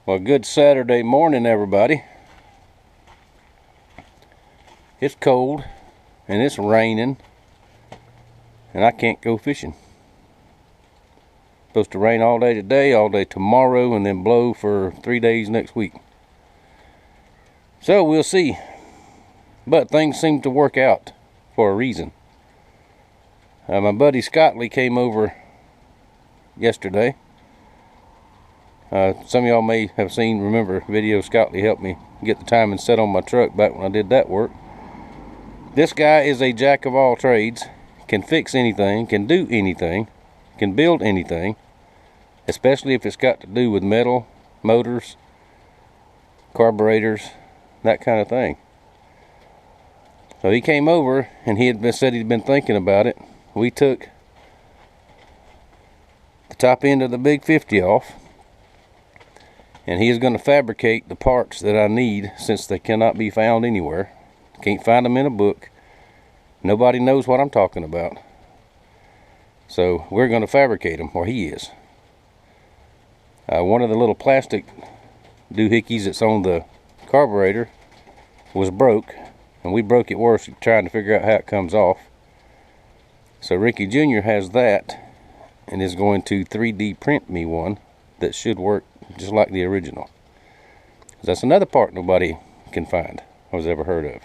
Well, good Saturday morning, everybody. It's cold and it's raining, and I can't go fishing. Supposed to rain all day today, all day tomorrow, and then blow for 3 days next week. So we'll see. But things seem to work out for a reason. My buddy Scottley came over yesterday. Some of y'all may have remember video Scottley helped me get the timing set on my truck back when I did that work. This guy is a jack of all trades, can fix anything, can do anything, can build anything, especially if it's got to do with metal, motors, carburetors, that kind of thing. So he came over and said he'd been thinking about it. We took the top end of the big 50 off, and he is going to fabricate the parts that I need, since they cannot be found anywhere. Can't find them in a book. Nobody knows what I'm talking about. So we're going to fabricate them, or he is. One of the little plastic doohickeys that's on the carburetor was broke, and we broke it worse trying to figure out how it comes off. So Ricky Jr. has that and is going to 3D print me one that should work just like the original. That's another part nobody can find or has ever heard of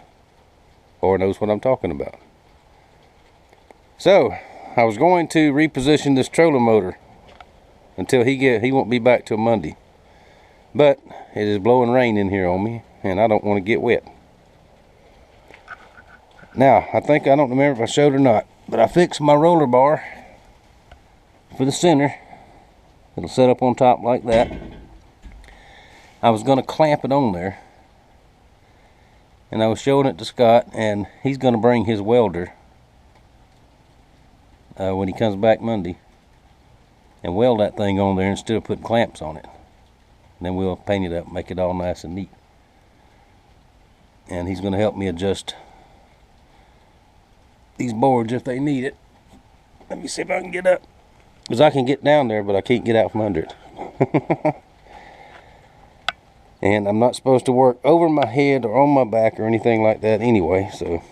or knows what I'm talking about. So I was going to reposition this trolling motor until he won't be back till Monday, but it is blowing rain in here on me and I don't want to get wet. Now I don't remember if I showed or not, but I fixed my roller bar for the center. It'll set up on top like that. I was going to clamp it on there, and I was showing it to Scott, and he's going to bring his welder when he comes back Monday and weld that thing on there instead of putting clamps on it. And then we'll paint it up, make it all nice and neat. And he's going to help me adjust these boards if they need it. Let me see if I can get up, because I can get down there, but I can't get out from under it. And I'm not supposed to work over my head or on my back or anything like that anyway, so.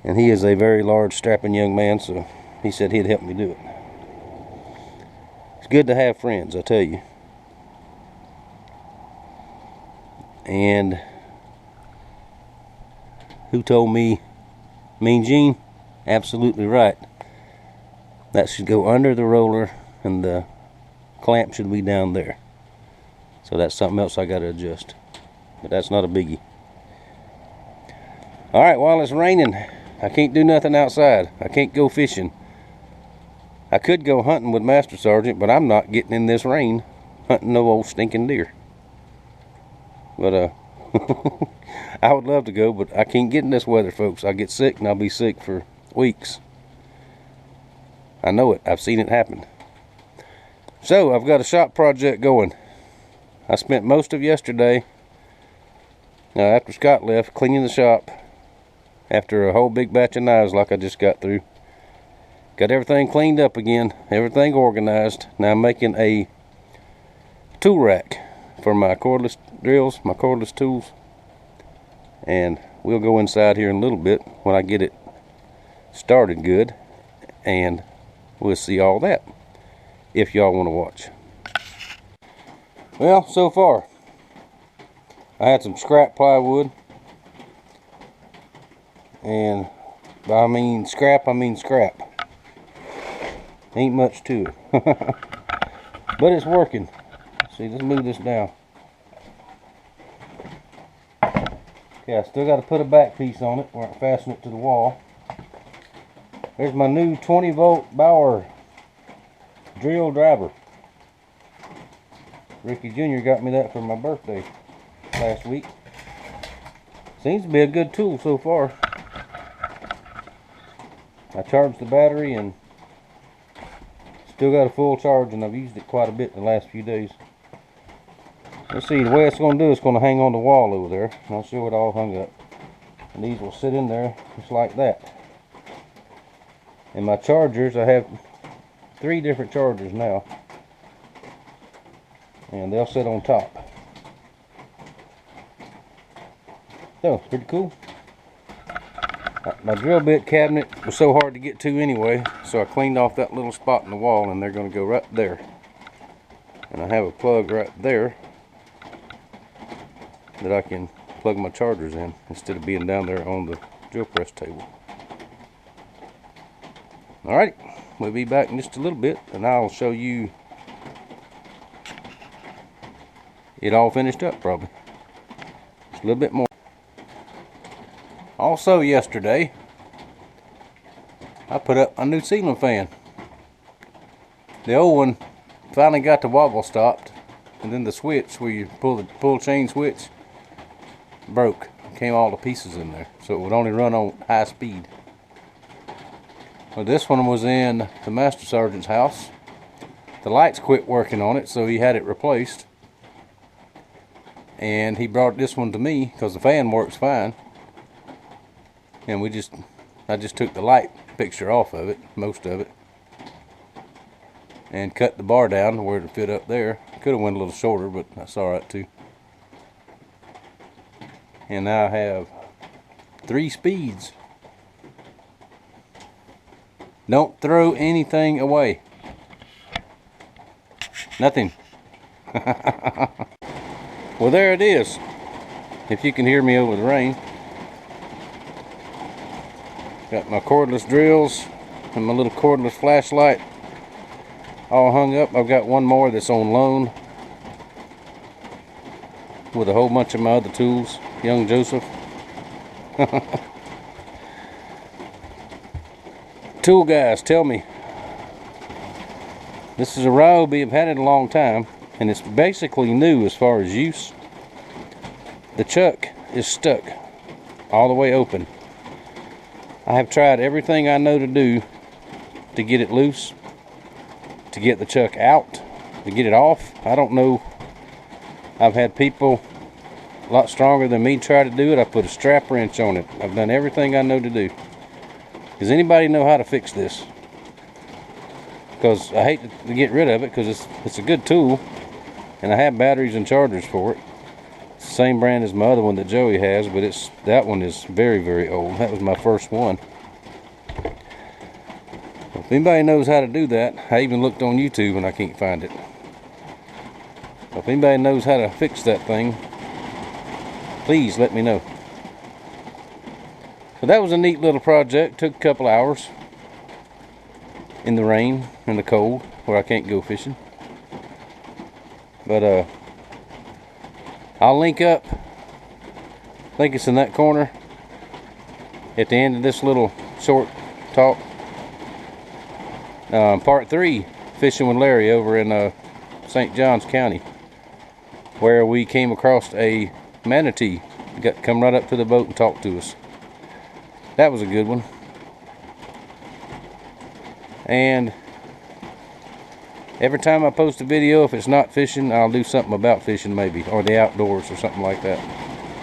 And he is a very large, strapping young man, so he said he'd help me do it. It's good to have friends, I tell you. And who told me? Mean Gene? Absolutely right. That should go under the roller, and the clamp should be down there. So that's something else I got to adjust, but that's not a biggie. All right, while it's raining, I can't do nothing outside. I can't go fishing. I could go hunting with Master Sergeant, but I'm not getting in this rain hunting no old stinking deer. But I would love to go, but I can't get in this weather, folks. I get sick, and I'll be sick for weeks. I know it. I've seen it happen. So I've got a shop project going. I spent most of yesterday, after Scott left, cleaning the shop after a whole big batch of knives like I just got through. Got everything cleaned up again, everything organized. Now I'm making a tool rack for my cordless drills, my cordless tools. And we'll go inside here in a little bit when I get it started good, and we'll see all that if y'all want to watch. Well, so far I had some scrap plywood, and I mean scrap. Ain't much to it. But it's working. See, let's move this down. Okay, I still got to put a back piece on it where I fasten it to the wall. There's my new 20-volt Bauer drill driver. Ricky Jr. got me that for my birthday last week. Seems to be a good tool so far. I charged the battery and still got a full charge, and I've used it quite a bit in the last few days. Let's see, the way it's going to do, it's going to hang on the wall over there. And I'll show it all hung up. And these will sit in there just like that. And my chargers, I have 3 different chargers now. and they'll sit on top. So, pretty cool. My drill bit cabinet was so hard to get to anyway, so I cleaned off that little spot in the wall, and they're going to go right there. And I have a plug right there that I can plug my chargers in instead of being down there on the drill press table. Alright, we'll be back in just a little bit, and I'll show you it all finished up probably. Just a little bit more. Also yesterday, I put up a new ceiling fan. The old one finally got the wobble stopped, and then the switch where you pull chain switch broke. Came all to pieces in there, so it would only run on high speed. Well, this one was in the Master Sergeant's house. The lights quit working on it, so he had it replaced. And he brought this one to me because the fan works fine. And I just took the light fixture off of it, most of it, and cut the bar down to where it fit up there. Could have went a little shorter, but that's alright too. And now I have 3 speeds. Don't throw anything away. Nothing. Well, there it is. If you can hear me over the rain. Got my cordless drills and my little cordless flashlight all hung up. I've got one more that's on loan with a whole bunch of my other tools. Young Joseph. Tool guys, tell me. This is a Ryobi. I've had it a long time, and it's basically new as far as use. The chuck is stuck all the way open. I have tried everything I know to do to get it loose, to get the chuck out, to get it off. I don't know. I've had people a lot stronger than me try to do it. I put a strap wrench on it. I've done everything I know to do. Does anybody know how to fix this? Because I hate to get rid of it because it's a good tool, and I have batteries and chargers for it. It's the same brand as my other one that Joey has, but that one is very, very old. That was my first one. If anybody knows how to do that, I even looked on YouTube and I can't find it. If anybody knows how to fix that thing, please let me know. So that was a neat little project. Took a couple hours in the rain and the cold where I can't go fishing. But I'll link up. I think it's in that corner at the end of this little short talk. Part 3, fishing with Larry over in St. Johns County, where we came across a manatee. Come right up to the boat and talk to us. That was a good one. And every time I post a video, if it's not fishing, I'll do something about fishing maybe, or the outdoors or something like that.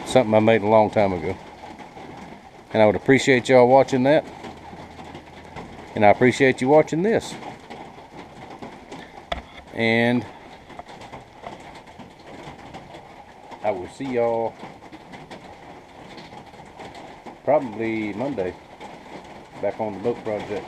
Something I made a long time ago. And I would appreciate y'all watching that. And I appreciate you watching this. And I will see y'all probably Monday back on the boat project.